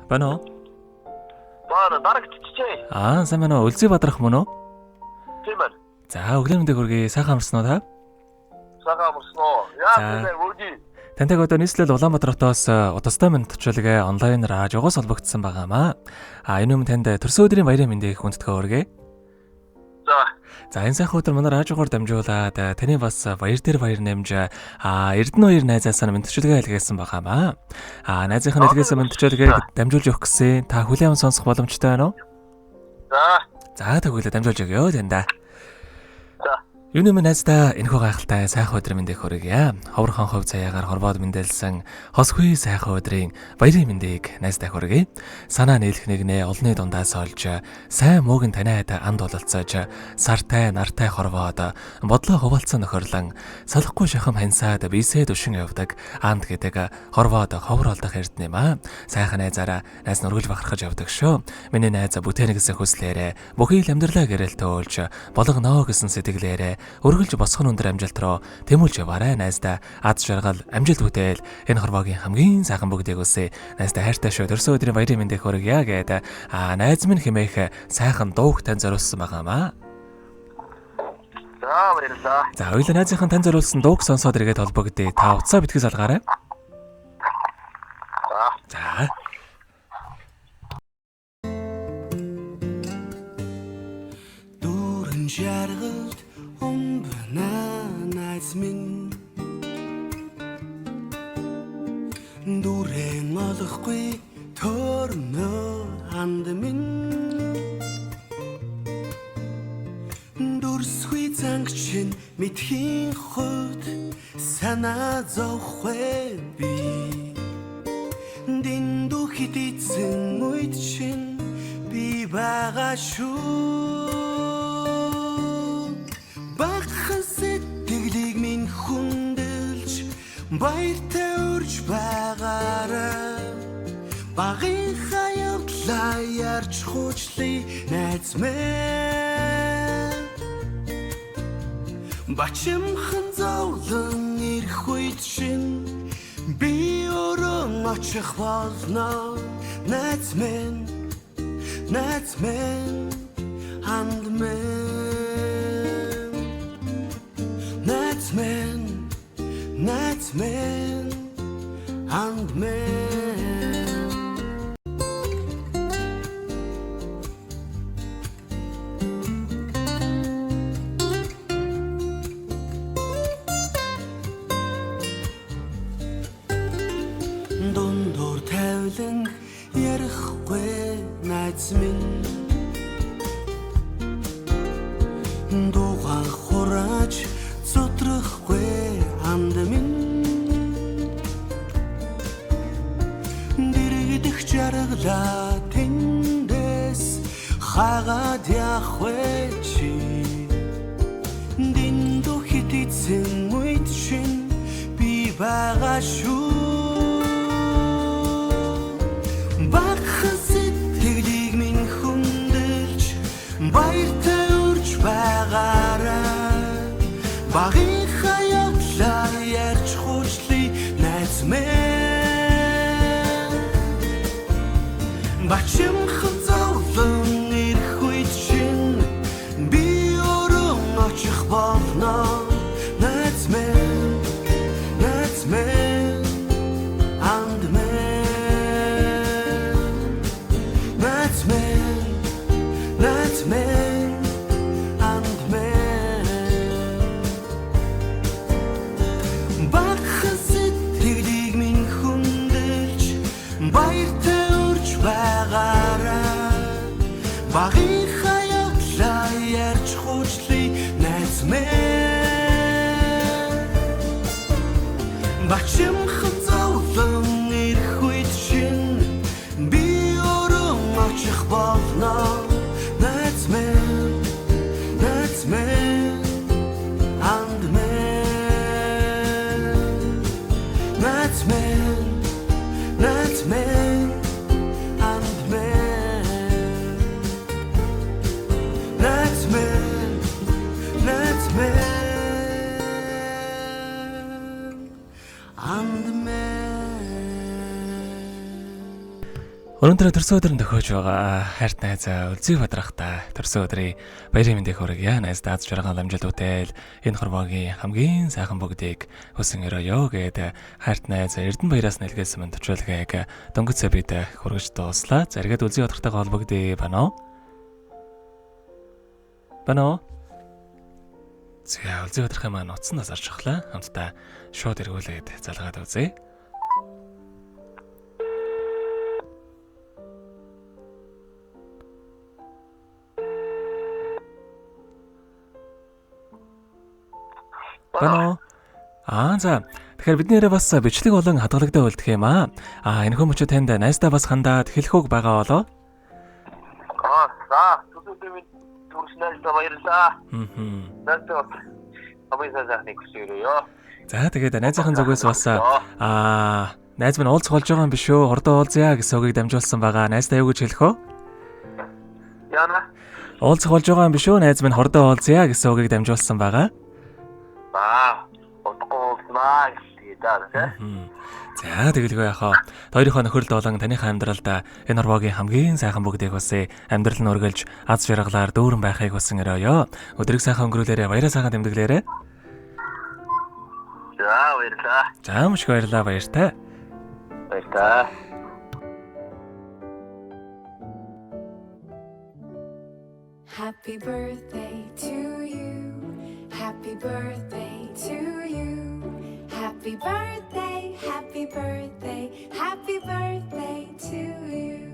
Байна уу? Дарагчжээ. Сайн байна уу? Үлзий Бадрах мөн үү? Тийм байна. За, өглөө мэндийг хүргэе. Сайхан амарсан уу та? Сайхан амарсан уу? Яа тийм үргэлж. Тантай одоо нийслэл Улаанбаатар хотоос удастай минь төвчлөгээ онлайнаар жогоос холбогдсон байгаамаа. Энэ өмнө танд төрсөн өдрийн баярын мэндийг хүндэтгэе хүргэе. За энэ сайхан өдөр манай радиогоор дамжуулаад таны бас баяр дээр баяр нэмж Эрдэнэ хоёр найзаас мэдчилгээ илгээсэн байгаамаа. Найзынхаа илгээсэн мэдчилгээг дамжуулж өгөх гэсэн та хүлээвэн сонсох боломжтой байна уу? За тэгвэл дамжуулж өгье танда. Юуны минь найздаа энэхүү гайхалтай сайхан өдрийн мэндийг хүргье. Ховрхон хов цаяагаар хорвоод мэндэлсэн хосгүй сайхан өдрийн баярын мэндийг найздаа хүргэе. Санаа нийлэх нэгнээ олны дундаас олж сайн муугийн таниад анд бололцож сартай нартай хорвоод бодлоо хуваалцсан нөхөрлөн салахгүй шахам хансаад бисэд өшин явдаг анд гэдэг хорвоод ховролдох эрдэнэ маа. Сайхан найзаараа найз нургаж бахархаж явдаг шүү. Миний найз бүтээн гэсэн хүслээрээ бүхий л амьдралаа гэрэл төөлж болгоноо гэсэн сэтгэлээрээ өргөлж босхон өндөр амжилт руу тэмүүлж яваарай найздаа ад жаргал амжилт бүтээл энэ хорвоогийн хамгийн сайхан бүгдийг үсэ найздаа хайртай шүү төрсөн өдрийн баярын мэндийг хүргье гэдэг найз минь хэмээх сайхан дууг тань зориулсан байгаамаа. За баярлалаа. За хоёулаа найзынхан тань зориулсан дууг сонсоод иргээд холбогдъё. Та утсаа битгий салгаарай. За. Дүүрэн жаргалд найз минь дүрэн олохгүй төрнө анд минь дүрсгүй зангчин мэдхийн хот санаа зовхгүй би дэндүү хитийцэн үйд чин би бага шүү баяртай үрж байгаараа багын хаягдлаа ярьж хуучлаа найз минь бачимхан зовлон ирэх үед шин би өрөн очих болно найз минь анд минь найз минь and man Дундуур тавилан ярихгүй найз минь дугаан хурааж зодрахгүй анд минь дэрэгдэх жаргалаа тэндээс хагаад явахгүй чи дэндүү хитийцэн үйд шин би бага шүү багхан сэтгэлийг минь хүндэлж баяртай үрж байгаараа багын хаягдлаа ярьж хуучлаа найз минь бачимхан зовлон ирэх үед шин би өрөн очих болно найз минь анд минь найз минь анд минь багхан сэтгэлийг минь хүндэлж баяртай үрж байгаараа багын хаягдлаа ярьж хуучлаа найз минь бачимхан зовлон ирэх үед шин би өрөн очих болно найз минь анд минь найз минь анд минь найз минь анд минь Өнөөдөр төрсөн өдөр төхөөж байгаа хайрт найз Үлзий Бадрахтай төрсөн өдрийн баярын мэндийг хүргье. Найз дааз жаргал амжилт үтэл энэ хорвоогийн хамгийн сайхан бүгдийг хүсэн өрөөё гэд хайрт найз Эрдэнэ баяраас нэлгээсэн мэнд төчөөлгээг дөнгөцөө бид хүргэж дууслаа. Заргээд Үлзий Бадрахтайгаа холбогдъё байна уу? Байна уу? За Үлзий Бадрахын маань утсандаас орж ахлаа. Хамтдаа шууд эргүүлээд залгаад үзье. Бано. За. Тэгэхээр бидний нэрээ бас бичлэг болон хадгалагтай үлдэх юм аа. Энэ хүмүүчүүд танд найздаа бас хандаад хэлэх үг байгаа болоо. За. Түлхүүдэд төрснөөсөө баярлалаа. Найздаа амиса захныг хүсээрээ. За тэгээд найзынхаа зүгээс бас найз минь уулзах болж байгаа юм биш үү? Хордоо уулзъя гэсэн үгийг дамжуулсан байгаа. Найздаа юу гэж хэлэх вэ? Яна. Уулзах болж байгаа юм биш үү? Найз минь хордоо уулзъя гэсэн үгийг дамжуулсан байгаа. Отгоолнаа гэдэг. За тэгэлгүй яхаа. Хоёрынхоо нөхөрлөлд болон таныхаа амьдралд энэ хорвоогийн хамгийн сайхан бүгдийг хүсье. Амьдрал нь үргэлж аз жаргалаар дүүрэн байхыг хүсэн өрөөё. Өдрийг сайхан өнгөрүүлээрэ, баяраа сайхан тэмдэглээрэ. За баярлалаа. За маш их баярлалаа, баяртай. Баярлалаа. Happy birthday to you. Happy birthday to you. Happy birthday, happy birthday, happy birthday to you.